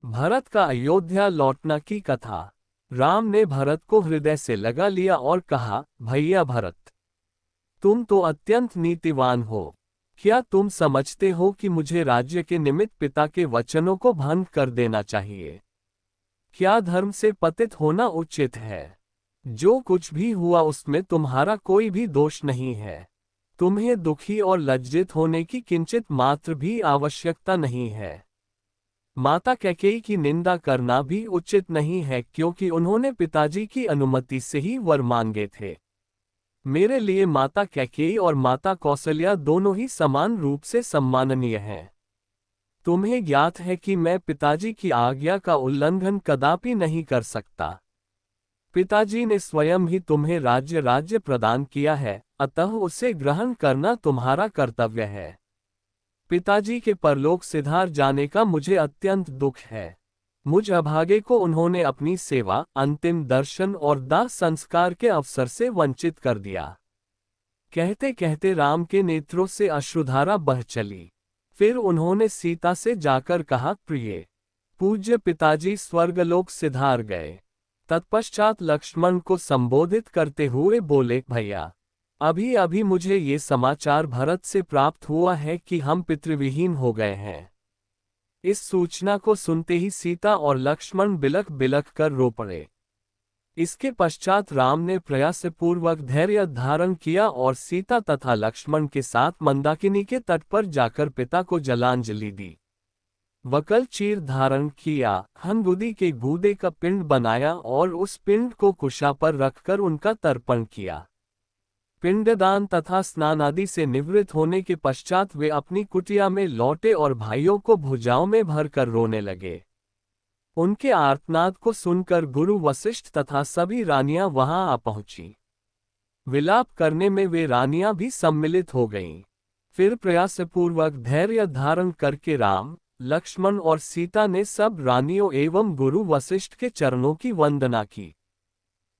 भरत का अयोध्या लौटना की कथा। राम ने भरत को हृदय से लगा लिया और कहा, भैया भरत, तुम तो अत्यंत नीतिवान हो। क्या तुम समझते हो कि मुझे राज्य के निमित्त पिता के वचनों को भंग कर देना चाहिए? क्या धर्म से पतित होना उचित है? जो कुछ भी हुआ उसमें तुम्हारा कोई भी दोष नहीं है। तुम्हें दुखी और लज्जित होने की किंचित मात्र भी आवश्यकता नहीं है। माता कैकेयी की निंदा करना भी उचित नहीं है, क्योंकि उन्होंने पिताजी की अनुमति से ही वर मांगे थे। मेरे लिए माता कैकेयी और माता कौशल्या दोनों ही समान रूप से सम्माननीय हैं। तुम्हें ज्ञात है कि मैं पिताजी की आज्ञा का उल्लंघन कदापि नहीं कर सकता। पिताजी ने स्वयं ही तुम्हें राज्य प्रदान किया है, अतः उसे ग्रहण करना तुम्हारा कर्तव्य है। पिताजी के परलोक सिधार जाने का मुझे अत्यंत दुख है। मुझ अभागे को उन्होंने अपनी सेवा, अंतिम दर्शन और दाह संस्कार के अवसर से वंचित कर दिया। कहते कहते राम के नेत्रों से अश्रुधारा बह चली। फिर उन्होंने सीता से जाकर कहा, प्रिय पूज्य पिताजी स्वर्गलोक सिधार गए। तत्पश्चात लक्ष्मण को संबोधित करते हुए बोले, भैया, अभी अभी मुझे ये समाचार भरत से प्राप्त हुआ है कि हम पितृविहीन हो गए हैं। इस सूचना को सुनते ही सीता और लक्ष्मण बिलख बिलख कर रो पड़े। इसके पश्चात राम ने प्रयासपूर्वक धैर्य धारण किया और सीता तथा लक्ष्मण के साथ मंदाकिनी के तट पर जाकर पिता को जलांजलि दी। वकल चीर धारण किया, हंगुदी के गूदे का पिंड बनाया और उस पिंड को कुशा पर रखकर उनका तर्पण किया। पिंडदान तथा स्नान आदि से निवृत्त होने के पश्चात वे अपनी कुटिया में लौटे और भाइयों को भुजाओं में भरकर रोने लगे। उनके आर्तनाद को सुनकर गुरु वशिष्ठ तथा सभी रानियां वहां आ पहुंची। विलाप करने में वे रानियां भी सम्मिलित हो गईं। फिर प्रयासपूर्वक धैर्य धारण करके राम, लक्ष्मण और सीता ने सब रानियों एवं गुरु वशिष्ठ के चरणों की वंदना की।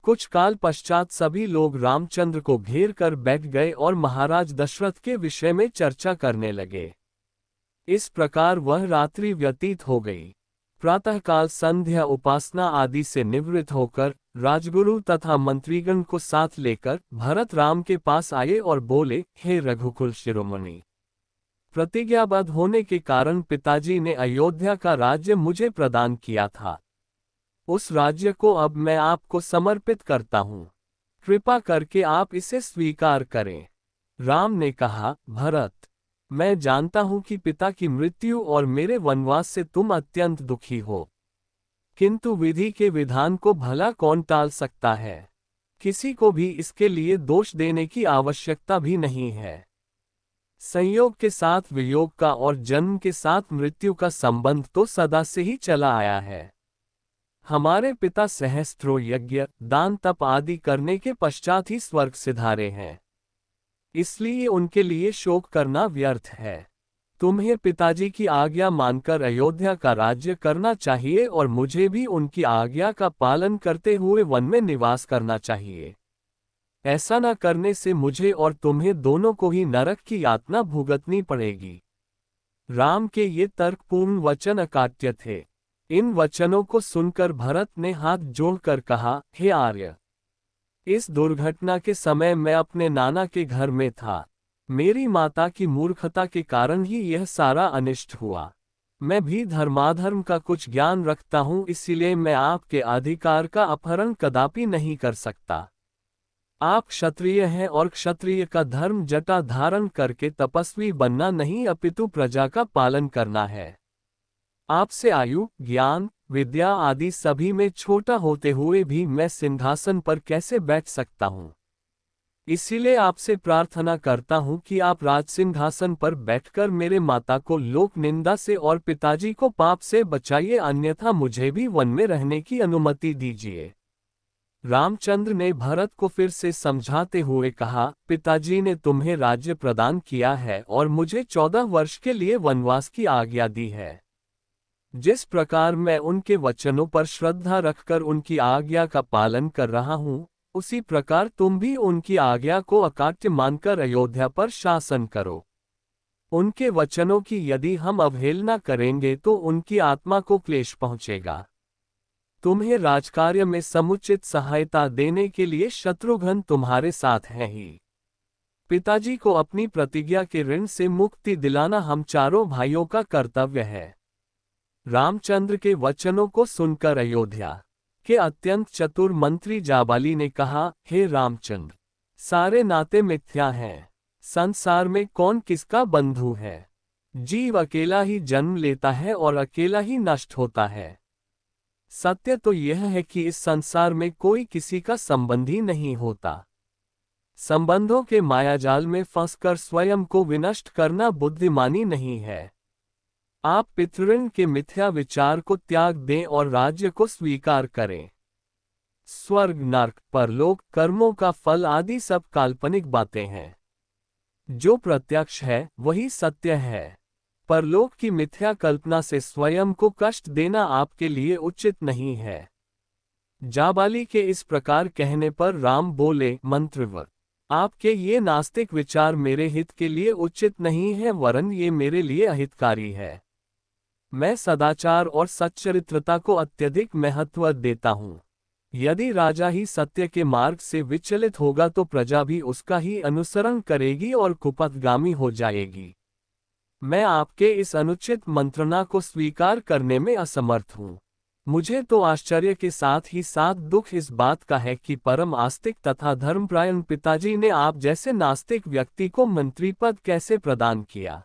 कुछ काल पश्चात सभी लोग रामचंद्र को घेर कर बैठ गए और महाराज दशरथ के विषय में चर्चा करने लगे। इस प्रकार वह रात्रि व्यतीत हो गई। प्रातःकाल संध्या उपासना आदि से निवृत्त होकर राजगुरु तथा मंत्रीगण को साथ लेकर भरत राम के पास आए और बोले, हे रघुकुल शिरोमणि, प्रतिज्ञाबद्ध होने के कारण पिताजी ने अयोध्या का राज्य मुझे प्रदान किया था। उस राज्य को अब मैं आपको समर्पित करता हूँ। कृपा करके आप इसे स्वीकार करें। राम ने कहा, भरत, मैं जानता हूं कि पिता की मृत्यु और मेरे वनवास से तुम अत्यंत दुखी हो, किंतु विधि के विधान को भला कौन टाल सकता है। किसी को भी इसके लिए दोष देने की आवश्यकता भी नहीं है। संयोग के साथ वियोग का और जन्म के साथ मृत्यु का संबंध तो सदा से ही चला आया है। हमारे पिता सहस्त्रों यज्ञ, दान, तप आदि करने के पश्चात ही स्वर्ग सिधारे हैं, इसलिए उनके लिए शोक करना व्यर्थ है। तुम्हें पिताजी की आज्ञा मानकर अयोध्या का राज्य करना चाहिए और मुझे भी उनकी आज्ञा का पालन करते हुए वन में निवास करना चाहिए। ऐसा न करने से मुझे और तुम्हें दोनों को ही नरक की यातना भुगतनी पड़ेगी। राम के ये तर्कपूर्ण वचन अकाट्य थे। इन वचनों को सुनकर भरत ने हाथ जोड़कर कहा, हे आर्य, इस दुर्घटना के समय मैं अपने नाना के घर में था। मेरी माता की मूर्खता के कारण ही यह सारा अनिष्ट हुआ। मैं भी धर्माधर्म का कुछ ज्ञान रखता हूँ, इसीलिए मैं आपके अधिकार का अपहरण कदापि नहीं कर सकता। आप क्षत्रिय हैं और क्षत्रिय का धर्म जटा धारण करके तपस्वी बनना नहीं अपितु प्रजा का पालन करना है। आपसे आयु, ज्ञान, विद्या आदि सभी में छोटा होते हुए भी मैं सिंहासन पर कैसे बैठ सकता हूँ। इसीलिए आपसे प्रार्थना करता हूँ कि आप राजसिंहासन पर बैठकर मेरे माता को लोक निंदा से और पिताजी को पाप से बचाइए, अन्यथा मुझे भी वन में रहने की अनुमति दीजिए। रामचंद्र ने भरत को फिर से समझाते हुए कहा, पिताजी ने तुम्हें राज्य प्रदान किया है और मुझे 14 वर्ष के लिए वनवास की आज्ञा दी है। जिस प्रकार मैं उनके वचनों पर श्रद्धा रखकर उनकी आज्ञा का पालन कर रहा हूँ, उसी प्रकार तुम भी उनकी आज्ञा को अकाट्य मानकर अयोध्या पर शासन करो। उनके वचनों की यदि हम अवहेलना करेंगे तो उनकी आत्मा को क्लेश पहुंचेगा। तुम्हें राजकार्य में समुचित सहायता देने के लिए शत्रुघ्न तुम्हारे साथ हैं ही। पिताजी को अपनी प्रतिज्ञा के ऋण से मुक्ति दिलाना हम चारों भाइयों का कर्तव्य है। रामचंद्र के वचनों को सुनकर अयोध्या के अत्यंत चतुर मंत्री जाबाली ने कहा, हे रामचंद्र, सारे नाते मिथ्या हैं। संसार में कौन किसका बंधु है? जीव अकेला ही जन्म लेता है और अकेला ही नष्ट होता है। सत्य तो यह है कि इस संसार में कोई किसी का संबंधी नहीं होता। संबंधों के मायाजाल में फंसकर स्वयं को विनष्ट करना बुद्धिमानी नहीं है। आप पितृऋण के मिथ्या विचार को त्याग दें और राज्य को स्वीकार करें। स्वर्ग, नरक, परलोक, कर्मों का फल आदि सब काल्पनिक बातें हैं। जो प्रत्यक्ष है वही सत्य है। परलोक की मिथ्या कल्पना से स्वयं को कष्ट देना आपके लिए उचित नहीं है। जाबाली के इस प्रकार कहने पर राम बोले, मंत्रवर, आपके ये नास्तिक विचार मेरे हित के लिए उचित नहीं है, वरन ये मेरे लिए अहितकारी है। मैं सदाचार और सच्चरित्रता को अत्यधिक महत्व देता हूँ। यदि राजा ही सत्य के मार्ग से विचलित होगा तो प्रजा भी उसका ही अनुसरण करेगी और कुपथगामी हो जाएगी। मैं आपके इस अनुचित मंत्रणा को स्वीकार करने में असमर्थ हूँ। मुझे तो आश्चर्य के साथ ही साथ दुख इस बात का है कि परम आस्तिक तथा धर्मपरायण पिताजी ने आप जैसे नास्तिक व्यक्ति को मंत्री पद कैसे प्रदान किया।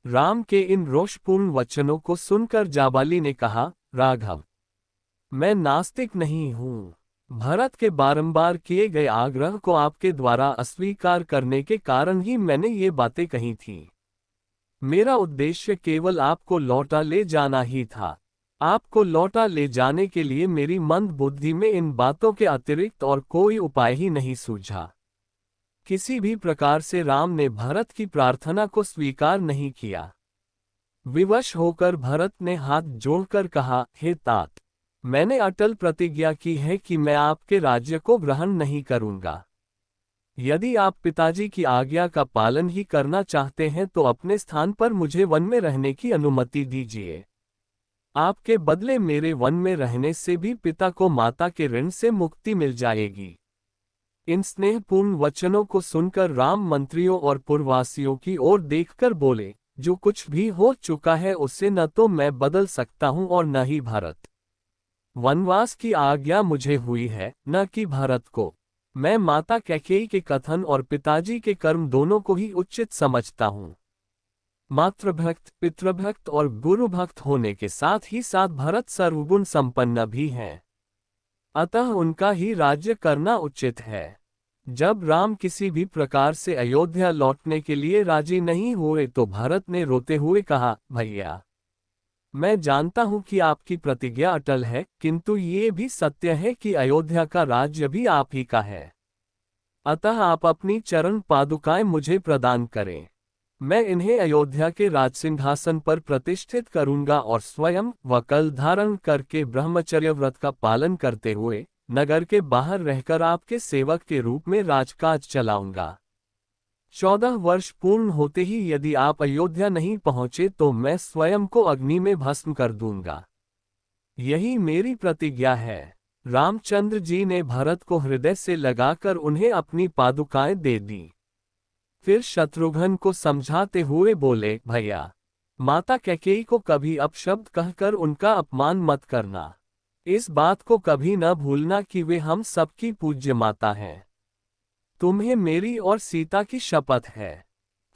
राम के इन रोषपूर्ण वचनों को सुनकर जाबाली ने कहा, राघव, मैं नास्तिक नहीं हूँ। भरत के बारंबार किए गए आग्रह को आपके द्वारा अस्वीकार करने के कारण ही मैंने ये बातें कही थीं। मेरा उद्देश्य केवल आपको लौटा ले जाना ही था। आपको लौटा ले जाने के लिए मेरी मंद बुद्धि में इन बातों के अतिरिक्त और कोई उपाय ही नहीं सूझा। किसी भी प्रकार से राम ने भरत की प्रार्थना को स्वीकार नहीं किया। विवश होकर भरत ने हाथ जोड़कर कहा, हे तात, मैंने अटल प्रतिज्ञा की है कि मैं आपके राज्य को ग्रहण नहीं करूंगा। यदि आप पिताजी की आज्ञा का पालन ही करना चाहते हैं तो अपने स्थान पर मुझे वन में रहने की अनुमति दीजिए। आपके बदले मेरे वन में रहने से भी पिता को माता के ऋण से मुक्ति मिल जाएगी। इन स्नेहपूर्ण वचनों को सुनकर राम मंत्रियों और पुरवासियों की ओर देखकर बोले, जो कुछ भी हो चुका है उसे न तो मैं बदल सकता हूं और न ही भारत। वनवास की आज्ञा मुझे हुई है, न कि भारत को। मैं माता कैकेयी के कथन और पिताजी के कर्म दोनों को ही उचित समझता हूँ। मातृभक्त, पितृभक्त और गुरुभक्त होने के साथ ही साथ भरत सर्वगुण संपन्न भी हैं। अतः उनका ही राज्य करना उचित है। जब राम किसी भी प्रकार से अयोध्या लौटने के लिए राजी नहीं हुए तो भरत ने रोते हुए कहा, भैया, मैं जानता हूं कि आपकी प्रतिज्ञा अटल है, किंतु ये भी सत्य है कि अयोध्या का राज्य भी आप ही का है। अतः आप अपनी चरण पादुकाएं मुझे प्रदान करें। मैं इन्हें अयोध्या के राजसिंहासन पर प्रतिष्ठित करूंगा और स्वयं वकल धारण करके ब्रह्मचर्य व्रत का पालन करते हुए नगर के बाहर रहकर आपके सेवक के रूप में राजकाज चलाऊंगा। 14 वर्ष पूर्ण होते ही यदि आप अयोध्या नहीं पहुंचे तो मैं स्वयं को अग्नि में भस्म कर दूंगा। यही मेरी प्रतिज्ञा है। रामचंद्र जी ने भरत को हृदय से लगाकर उन्हें अपनी पादुकाएं दे दी। फिर शत्रुघ्न को समझाते हुए बोले, भैया, माता कैकेयी को कभी अपशब्द कहकर उनका अपमान मत करना। इस बात को कभी न भूलना कि वे हम सबकी पूज्य माता हैं। तुम्हें मेरी और सीता की शपथ है।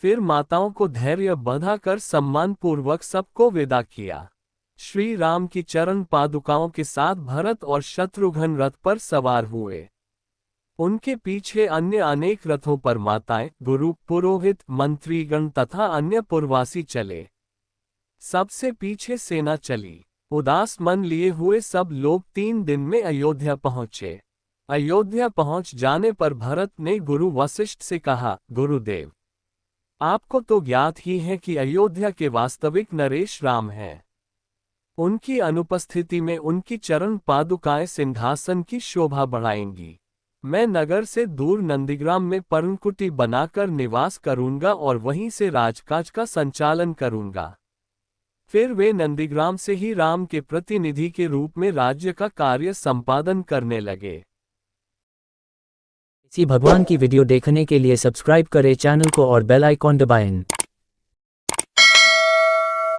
फिर माताओं को धैर्य बंधाकर सम्मानपूर्वक सबको विदा किया। श्री राम की चरण पादुकाओं के साथ भरत और शत्रुघ्न रथ पर सवार हुए। उनके पीछे अन्य अनेक रथों पर माताएं, गुरु, पुरोहित, मंत्रीगण तथा अन्य पुरवासी चले। सबसे पीछे सेना चली। उदास मन लिए हुए सब लोग 3 दिन में अयोध्या पहुंचे। अयोध्या पहुंच जाने पर भरत ने गुरु वशिष्ठ से कहा, गुरुदेव, आपको तो ज्ञात ही है कि अयोध्या के वास्तविक नरेश राम हैं। उनकी अनुपस्थिति में उनकी चरण पादुकाएं सिंहासन की शोभा बढ़ाएंगी। मैं नगर से दूर नंदीग्राम में पर्णकुटी बनाकर निवास करूंगा और वहीं से राजकाज का संचालन करूंगा। फिर वे नंदीग्राम से ही राम के प्रतिनिधि के रूप में राज्य का कार्य संपादन करने लगे। इसी भगवान की वीडियो देखने के लिए सब्सक्राइब करें चैनल को और बेल आइकॉन दबाएं।